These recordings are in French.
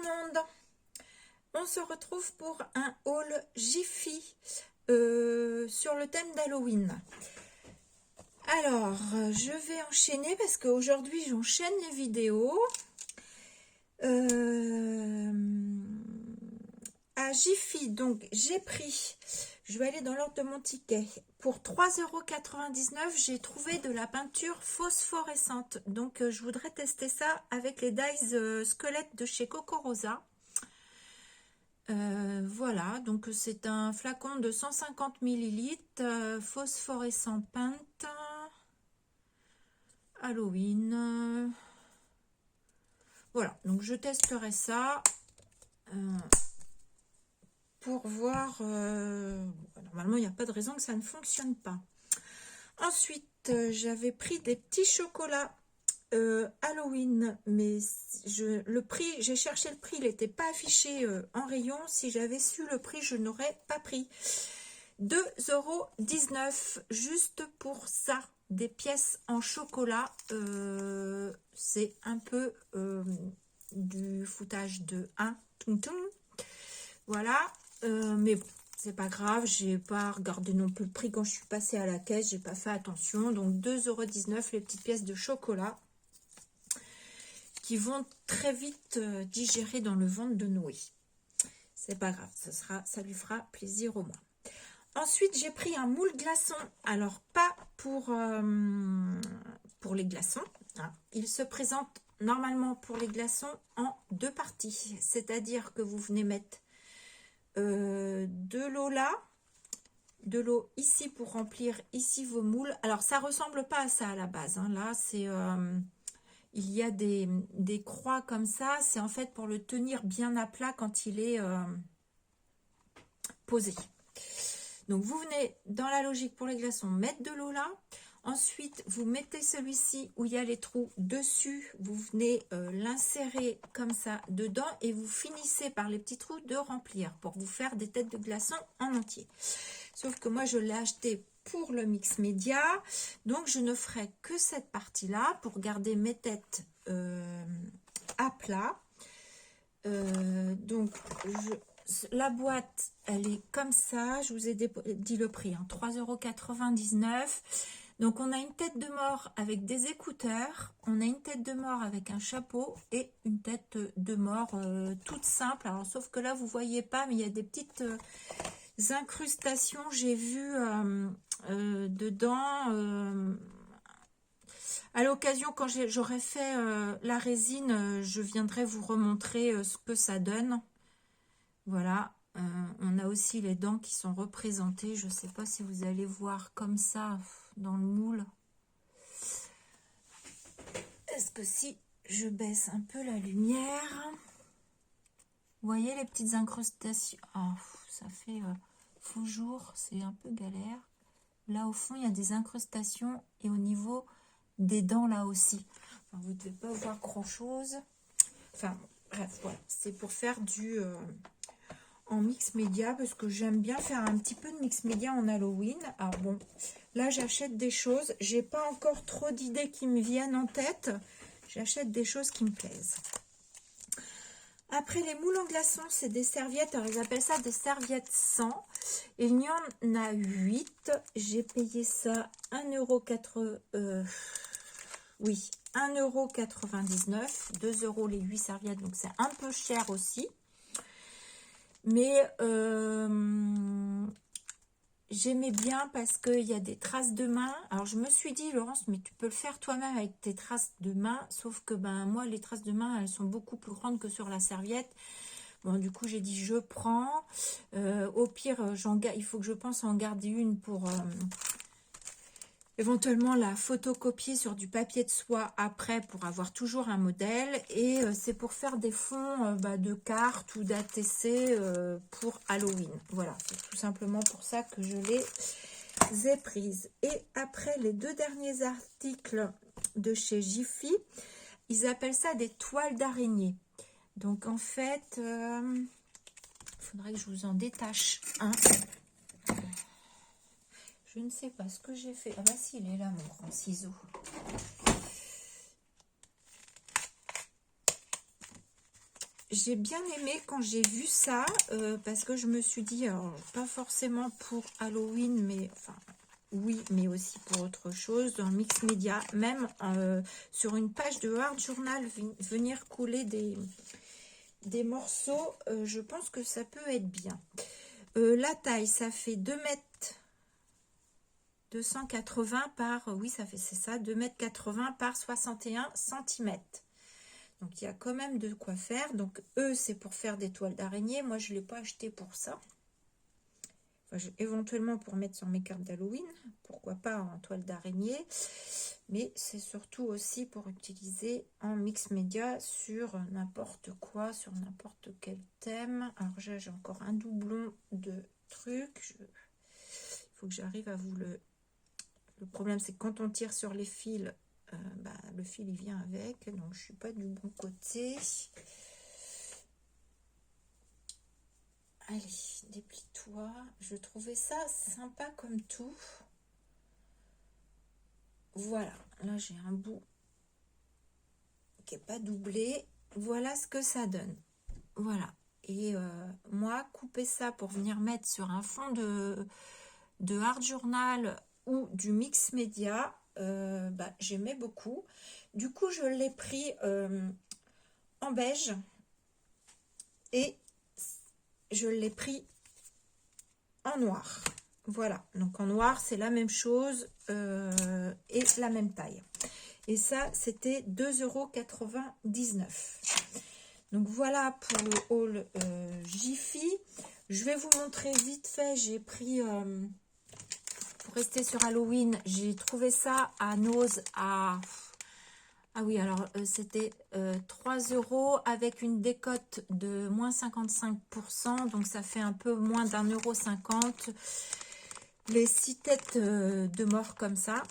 le monde, on se retrouve pour un haul Jiffy sur le thème d'Halloween. Alors, je vais enchaîner parce qu'aujourd'hui j'enchaîne les vidéos. À Jiffy, donc j'ai pris, je vais aller dans l'ordre de mon ticket, pour 3,99 €, j'ai trouvé de la peinture phosphorescente. Donc je voudrais tester ça avec les dies squelettes de chez Coco Rosa. Voilà, donc c'est un flacon de 150 ml, phosphorescent peint, Halloween. Voilà, donc je testerai ça pour voir. Normalement, il n'y a pas de raison que ça ne fonctionne pas. Ensuite, j'avais pris des petits chocolats Halloween, mais le prix, j'ai cherché le prix, il n'était pas affiché en rayon. Si j'avais su le prix, je n'aurais pas pris. 2,19 € juste pour ça, des pièces en chocolat. C'est un peu du foutage de 1 voilà, mais bon, c'est pas grave, j'ai pas regardé non plus le prix quand je suis passée à la caisse, j'ai pas fait attention. Donc 2,19 € les petites pièces de chocolat qui vont très vite digérer dans le ventre de Noé. C'est pas grave, ça lui fera plaisir au moins. Ensuite, j'ai pris un moule glaçon. Alors, pas pour les glaçons, hein. Il se présente normalement pour les glaçons en 2 parties. C'est-à-dire que vous venez mettre de l'eau là, de l'eau ici pour remplir ici vos moules. Alors, ça ressemble pas à ça à la base, hein. Là, c'est... il y a des croix comme ça. C'est en fait pour le tenir bien à plat quand il est posé. Donc, vous venez, dans la logique pour les glaçons, mettre de l'eau là. Ensuite, vous mettez celui-ci où il y a les trous dessus. Vous venez l'insérer comme ça dedans et vous finissez par les petits trous de remplir pour vous faire des têtes de glaçons en entier. Sauf que moi, je l'ai acheté pour le mix média. Donc, je ne ferai que cette partie-là pour garder mes têtes à plat. Donc, la boîte, elle est comme ça. Je vous ai dit le prix, hein, 3,99 €. Donc, on a une tête de mort avec des écouteurs. On a une tête de mort avec un chapeau et une tête de mort toute simple. Alors, sauf que là, vous voyez pas, mais il y a des petites incrustations. J'ai vu dedans. À l'occasion, quand j'aurai fait la résine, je viendrai vous remontrer ce que ça donne. Voilà, on a aussi les dents qui sont représentées. Je ne sais pas si vous allez voir comme ça dans le moule. Est-ce que si je baisse un peu la lumière, vous voyez les petites incrustations? Oh, ça fait faux jour, c'est un peu galère. Là au fond, il y a des incrustations et au niveau des dents là aussi. Enfin, vous ne devez pas voir grand chose. Enfin, bref, voilà. C'est pour faire du en mix média parce que j'aime bien faire un petit peu de mix média en Halloween. Alors bon, là j'achète des choses. J'ai pas encore trop d'idées qui me viennent en tête. J'achète des choses qui me plaisent. Après les moules en glaçons, c'est des serviettes. Alors ils appellent ça des serviettes 100. Et il y en a 8. J'ai payé ça 1,99 €. Oui, 1,99 €, 2 € les 8 serviettes, donc c'est un peu cher aussi. Mais j'aimais bien parce qu'il y a des traces de main. Alors je me suis dit, Laurence, mais tu peux le faire toi-même avec tes traces de main. Sauf que ben moi, les traces de main, elles sont beaucoup plus grandes que sur la serviette. Bon, du coup, j'ai dit, je prends. Au pire, il faut que je pense à en garder une pour... éventuellement la photocopier sur du papier de soie après pour avoir toujours un modèle. Et c'est pour faire des fonds de cartes ou d'ATC pour Halloween. Voilà, c'est tout simplement pour ça que je les ai prises. Et après les 2 derniers articles de chez Jiffy, ils appellent ça des toiles d'araignée. Donc en fait, il faudrait que je vous en détache un. Je ne sais pas ce que j'ai fait. Ah bah si, il est là, mon grand ciseau. j'ai bien aimé quand j'ai vu ça, parce que je me suis dit, alors, pas forcément pour Halloween, mais enfin, oui, mais aussi pour autre chose, dans le mix média, même sur une page de Art Journal, venir couler des morceaux, je pense que ça peut être bien. La taille, ça fait 2 mètres 280 par, oui, c'est ça, 2,80 m par 61 cm. Donc, il y a quand même de quoi faire. Donc, eux, c'est pour faire des toiles d'araignée. Moi, je ne l'ai pas acheté pour ça. Enfin, éventuellement pour mettre sur mes cartes d'Halloween. Pourquoi pas en toile d'araignée. Mais c'est surtout aussi pour utiliser en mix média sur n'importe quoi, sur n'importe quel thème. Alors, j'ai encore un doublon de trucs. Il faut que j'arrive à vous le... Le problème, c'est que quand on tire sur les fils, le fil il vient avec, donc je suis pas du bon côté. Allez, déplie-toi. Je trouvais ça sympa comme tout. Voilà, là j'ai un bout qui est pas doublé. Voilà ce que ça donne. Voilà. Et moi, couper ça pour venir mettre sur un fond de Art Journal ou du mix média, j'aimais beaucoup. Du coup, je l'ai pris en beige et je l'ai pris en noir. Voilà, donc en noir, c'est la même chose et la même taille. Et ça, c'était 2,99 €. Donc voilà pour le haul Jiffy. Je vais vous montrer vite fait, j'ai pris... pour rester sur Halloween, j'ai trouvé ça à Nose à... Ah oui, alors c'était 3 € avec une décote de moins 55%. Donc ça fait un peu moins d'1,50 €. Les 6 têtes de mort comme ça.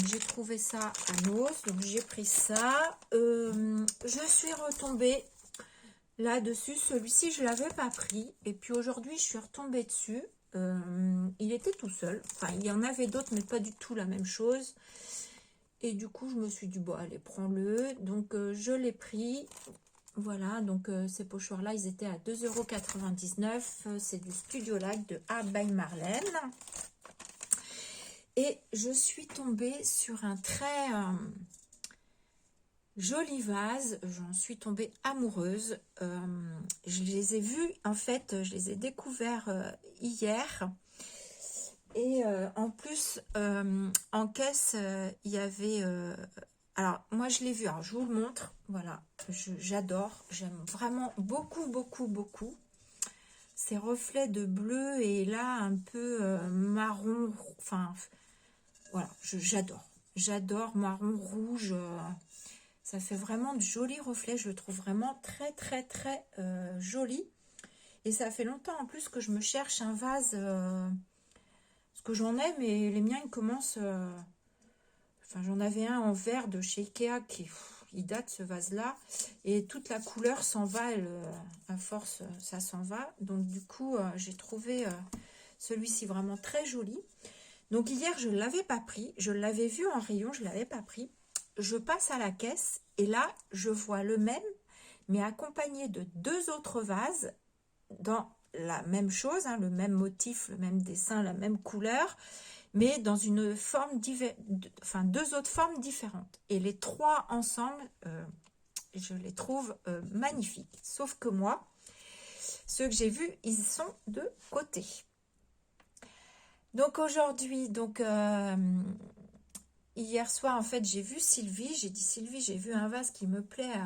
J'ai trouvé ça à Nose. Donc j'ai pris ça. Je suis retombée là-dessus. Celui-ci, je ne l'avais pas pris. Et puis aujourd'hui, je suis retombée dessus. Il était tout seul. Enfin, il y en avait d'autres, mais pas du tout la même chose. Et du coup, je me suis dit, bon, allez, prends-le. Donc, je l'ai pris. Voilà, donc ces pochoirs-là, ils étaient à 2,99 €. C'est du Studio Light de Art by Marlène. Et je suis tombée sur un très joli vase. J'en suis tombée amoureuse. Je les ai vus, en fait, je les ai découverts hier. Et en plus, en caisse, il y avait... alors, moi, je l'ai vu. Alors, je vous le montre. Voilà, j'adore. J'aime vraiment beaucoup, beaucoup, beaucoup. Ces reflets de bleu et là, un peu marron. Enfin, voilà, j'adore. J'adore marron, rouge. Ça fait vraiment de jolis reflets. Je le trouve vraiment très, très, très joli. Et ça fait longtemps, en plus, que je me cherche un vase... Parce que j'en ai, mais les miens, ils commencent... Enfin, j'en avais un en verre de chez Ikea qui... il date, ce vase-là. Et toute la couleur s'en va. À force, ça s'en va. Donc, du coup, j'ai trouvé celui-ci vraiment très joli. Donc, hier, je ne l'avais pas pris. Je l'avais vu en rayon, je ne l'avais pas pris. Je passe à la caisse. Et là, je vois le même, mais accompagné de 2 autres vases dans... la même chose, hein, le même motif, le même dessin, la même couleur, mais dans une forme enfin 2 autres formes différentes. Et les 3 ensemble, je les trouve magnifiques. Sauf que moi, ceux que j'ai vus, ils sont de côté. Donc aujourd'hui, hier soir, en fait, j'ai vu Sylvie. J'ai dit, Sylvie, j'ai vu un vase qui me plaît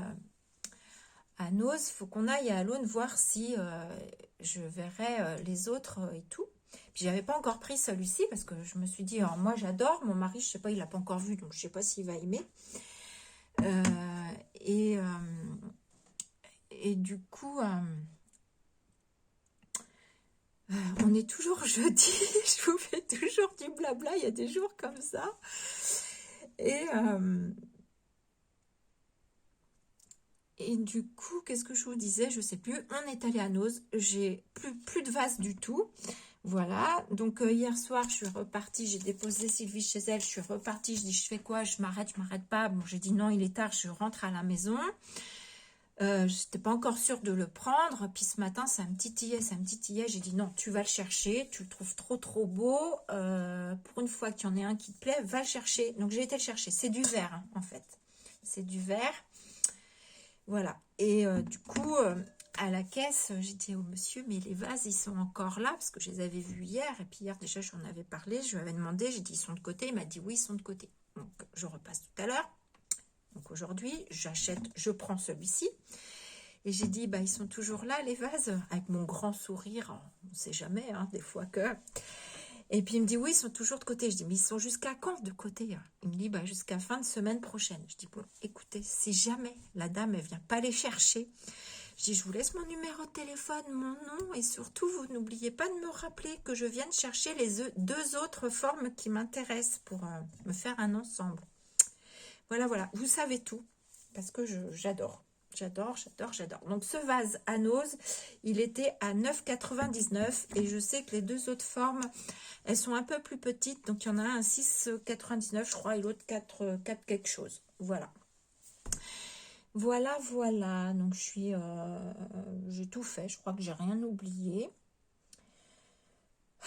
à Nose. Il faut qu'on aille à Alone voir si je verrai les autres et tout. Puis j'avais pas encore pris celui-ci parce que je me suis dit, alors moi j'adore, mon mari, je sais pas, il l'a pas encore vu, donc je sais pas s'il va aimer. Et du coup, on est toujours jeudi, je vous fais toujours du blabla, il y a des jours comme ça. Et du coup, qu'est-ce que je vous disais? Je sais plus. On est allé à Nose. J'ai plus de vase du tout. Voilà. Donc, hier soir, je suis repartie. J'ai déposé Sylvie chez elle. Je suis repartie. Je dis, je fais quoi? Je m'arrête pas. Bon, j'ai dit non, il est tard. Je rentre à la maison. Je n'étais pas encore sûre de le prendre. Puis ce matin, ça me titillait, ça me titillait. J'ai dit non, tu vas le chercher. Tu le trouves trop beau. Pour une fois qu'il y en ait un qui te plaît, va le chercher. Donc j'ai été le chercher. C'est du vert, hein, en fait. C'est du vert. Voilà. Et du coup, à la caisse, j'ai dit au monsieur, mais les vases, ils sont encore là, parce que je les avais vus hier. Et puis hier, déjà, j'en avais parlé. Je lui avais demandé, j'ai dit, ils sont de côté. Il m'a dit, oui, ils sont de côté. Donc, je repasse tout à l'heure. Donc, aujourd'hui, j'achète, je prends celui-ci. Et j'ai dit, bah, ils sont toujours là, les vases, avec mon grand sourire. On ne sait jamais, hein, des fois que... Et puis, il me dit, oui, ils sont toujours de côté. Je dis, mais ils sont jusqu'à quand de côté? Il me dit, bah, jusqu'à fin de semaine prochaine. Je dis, bon, écoutez, si jamais la dame, elle vient pas les chercher, je dis, je vous laisse mon numéro de téléphone, mon nom, et surtout, vous n'oubliez pas de me rappeler que je vienne chercher les deux autres formes qui m'intéressent pour me faire un ensemble. Voilà, voilà, vous savez tout, parce que j'adore. J'adore. Donc, ce vase à nose, il était à 9,99 et je sais que les deux autres formes, elles sont un peu plus petites. Donc, il y en a un à 6,99, je crois, et l'autre 4 quelque chose. Voilà. Voilà. Donc, j'ai tout fait. Je crois que j'ai rien oublié.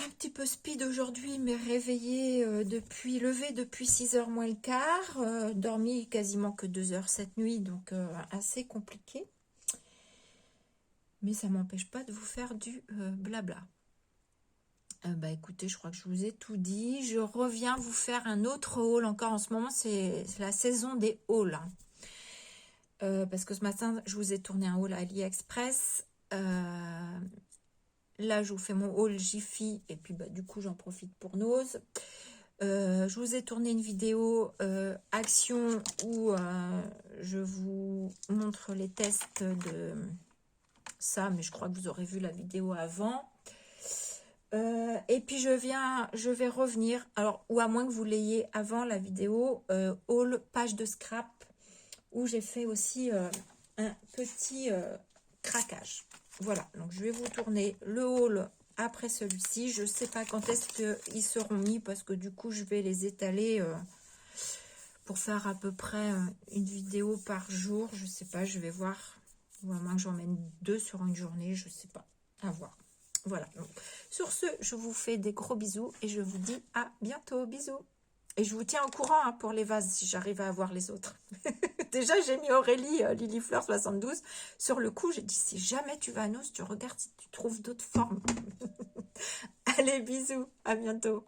Un petit peu speed aujourd'hui, mais réveillée levé depuis 6h moins le quart, dormi quasiment que 2 heures cette nuit, donc assez compliqué. Mais ça m'empêche pas de vous faire du blabla. Bah écoutez, je crois que je vous ai tout dit. Je reviens vous faire un autre haul. Encore en ce moment, c'est la saison des hauls. Hein. Parce que ce matin, je vous ai tourné un haul à AliExpress. Là, je vous fais mon haul Jiffy et puis bah, du coup, j'en profite pour Nose. Je vous ai tourné une vidéo action où je vous montre les tests de ça, mais je crois que vous aurez vu la vidéo avant. Et puis, je vais revenir, alors, ou à moins que vous l'ayez avant la vidéo, haul page de scrap, où j'ai fait aussi un petit craquage. Voilà, donc je vais vous tourner le haul après celui-ci. Je ne sais pas quand est-ce qu'ils seront mis parce que du coup, je vais les étaler pour faire à peu près une vidéo par jour. Je ne sais pas, je vais voir. Ou à moins que j'en mène 2 sur une journée, je ne sais pas. À voir. Voilà. Donc, sur ce, je vous fais des gros bisous et je vous dis à bientôt. Bisous. Et je vous tiens au courant hein, pour les vases, si j'arrive à avoir les autres. Déjà, j'ai mis Aurélie, Lilifleur 72. Sur le coup, j'ai dit, si jamais tu vas à Nose, tu regardes si tu trouves d'autres formes. Allez, bisous, à bientôt.